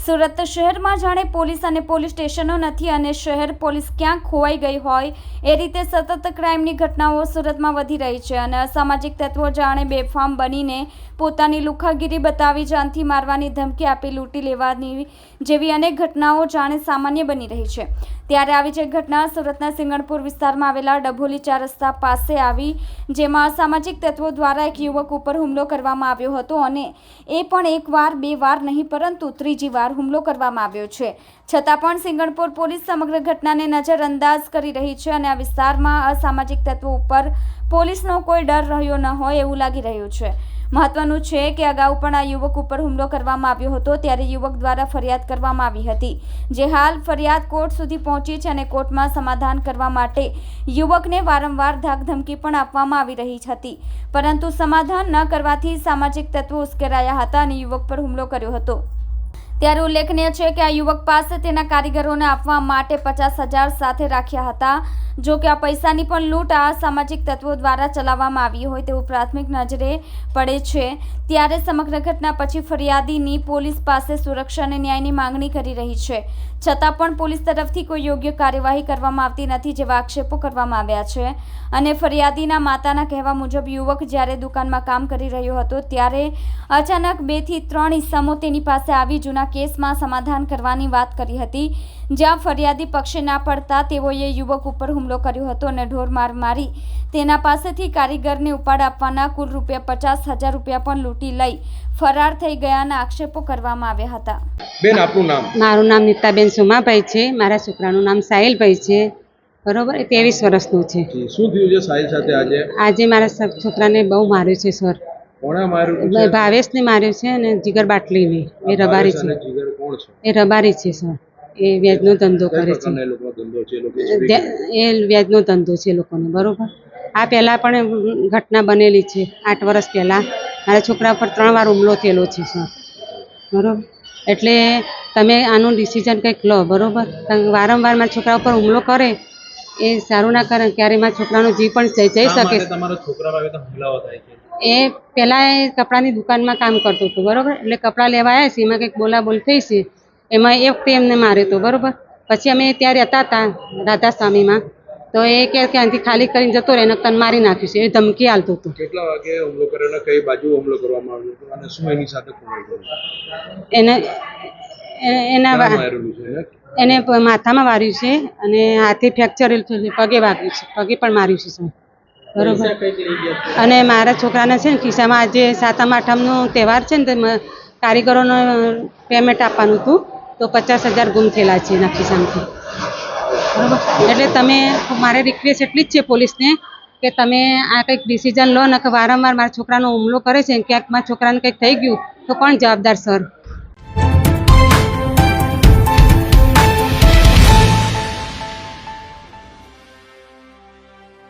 સુરત શહેરમાં જાણે પોલીસ અને પોલીસ સ્ટેશનો નથી અને શહેર પોલીસ ક્યાંક ખોવાઈ ગઈ હોય એ રીતે સતત ક્રાઇમની ઘટનાઓ સુરતમાં વધી રહી છે અને અસામાજિક તત્વો જાણે બેફામ બનીને પોતાની લુખાગીરી બતાવી જાનથી મારવાની ધમકી આપી લૂંટી લેવાની જેવી અનેક ઘટનાઓ જાણે સામાન્ય બની રહી છે। ત્યારે આવી જ ઘટના સુરતના સિંગણપુર વિસ્તારમાં આવેલા ડભોલી 4 રસ્તા પાસે આવી, જેમાં અસામાજિક તત્વો દ્વારા એક યુવક ઉપર હુમલો કરવામાં આવ્યો હતો અને એ પણ એક વાર બે વાર નહીં પરંતુ ત્રીજી વાર હુમલો કરવામાં આવ્યો છે। છતાં પણ સિંગણપુર પોલીસ સમગ્ર ઘટનાને નજરઅંદાજ કરી રહી છે અને આ વિસ્તારમાં અસામાજિક તત્વો ઉપર પોલીસનો કોઈ ડર રહ્યો ન હોય એવું લાગી રહ્યું છે। મહત્વનું છે કે અગાઉ પણ આ યુવક ઉપર હુમલો કરવામાં આવ્યો હતો, ત્યારે યુવક દ્વારા ફરિયાદ કરવામાં આવી હતી, જે હાલ ફરિયાદ કોર્ટ સુધી પહોંચી છે અને કોર્ટમાં સમાધાન કરવા માટે યુવકને વારંવાર ધાકધમકી પણ આપવામાં આવી રહી હતી, પરંતુ સમાધાન ન કરવાથી સામાજિક તત્વો ઉશ્કેરાયા હતા અને યુવક પર હુમલો કર્યો હતો। ત્યારે ઉલ્લેખનીય છે કે આ યુવક પાસે તેના કારીગરોને આપવા માટે 50,000 સાથે રાખ્યા હતા। જો કે આ પૈસાની પણ લૂંટ આ સામાજિક તત્વો દ્વારા ચલાવવામાં આવી હોય તેવું પ્રાથમિક નજરે પડે છે। ત્યારે સમગ્ર ઘટના પછી ફરિયાદીની પોલીસ પાસે સુરક્ષા અને ન્યાયની માંગણી કરી રહી છે, છતાં પણ પોલીસ તરફથી કોઈ યોગ્ય કાર્યવાહી કરવામાં આવતી નથી જેવા આક્ષેપો કરવામાં આવ્યા છે। અને ફરિયાદીના માતાના કહેવા મુજબ યુવક જ્યારે દુકાનમાં કામ કરી રહ્યો હતો ત્યારે અચાનક 2 થી 3 ઇસમો તેની પાસે આવી જૂના કેસમાં સમાધાન કરવાની વાત કરી હતી, જ્યાં ફરિયાદી પક્ષે ના પડતા તેઓએ યુવક ઉપર હુમલો કર્યો હતો અને ઢોરમાર મારી તેના પાસેથી કારીગરને ઉપાડ આપવાના કુલ ₹50,000 પણ લૂંટી લઈ ફરાર થઈ ગયાના આક્ષેપો કરવામાં આવ્યા હતા। બેન, આપનું નામ? મારું નામ નીતાબેન સોમાભાઈ છે। મારા છોકરાનું નામ સાહિલભાઈ છે, બરોબર। 23 વર્ષનું છે। શું થયું છે સાહિલ સાથે આજે? આજે મારા છોકરાને બહુ માર્યું છે સર। કોણે માર્યું? ભાવેશને માર્યું છે અને જીગર બાટલીને। એ રબારી છે। જીગર કોણ છે? એ રબારી છે સર। એ વ્યાજનો ધંધો કરે છે। એ વ્યાજનો ધંધો છે લોકોને, બરોબર। આ પહેલા પણ ઘટના બનેલી છે 8 વર્ષ પહેલા। મારા છોકરા પર 3 વાર હુમલો થયેલો છે સર, બરોબર। એટલે તમે આનું ડિસિઝન કંઈક લો, બરોબર। વારંવાર મારા છોકરા ઉપર હુમલો કરે એ સારું ના કરે, ક્યારે મારા છોકરાનો જીવ પણ જઈ શકે છે। તમારા છોકરા પર હુમલાઓ થાય છે? એ પહેલાં એ કપડાની દુકાનમાં કામ કરતો હતો, બરોબર। એટલે કપડાં લેવા આવ્યા છે, એમાં કંઈક બોલાબોલ થઈ છે, એમાં એ વખતે એમને માર્યો હતો, બરોબર। પછી અમે ત્યાં રહેતા હતા રાધા સ્વામીમાં, તો એ કે આનાથી ખાલી કરીને જતો રહે, એને તને મારી નાખ્યું છે, એ ધમકી આલતો હતો। કેટલા વાગે હુમલો કર્યો અને કઈ બાજુ હુમલો કરવામાં આવ્યો હતો અને શું એની સાથે એને એને માથામાં વાર્યું છે અને હાથે ફ્રેક્ચર પગે વાગ્યું છે, પગે પણ માર્યું છે સર, બરોબર। અને મારા છોકરાને છે ને ખિસ્સામાં આજે 7મ 8મનો તહેવાર છે ને, તો કારીગરોને પેમેન્ટ આપવાનું હતું, તો 50,000 ગુમ થયેલા છે એના ખિસ્સામાંથી, બરોબર। એટલે તમે, મારે રિક્વેસ્ટ એટલી જ છે પોલીસને કે તમે આ કંઈક ડિસિઝન લો ને, કે વારંવાર મારા છોકરાનો હુમલો કરે છે, ક્યાંક મારા છોકરાને કંઈક થઈ ગયું તો કોણ જવાબદાર સર?